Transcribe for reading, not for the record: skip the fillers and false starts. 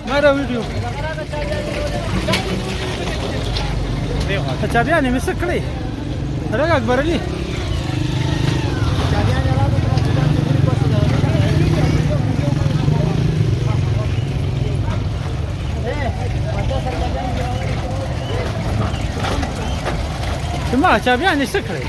મારો વિડીયો ચાબિયાની મિસ કરી રગ અકબર અલી ما चाबियानी सकरे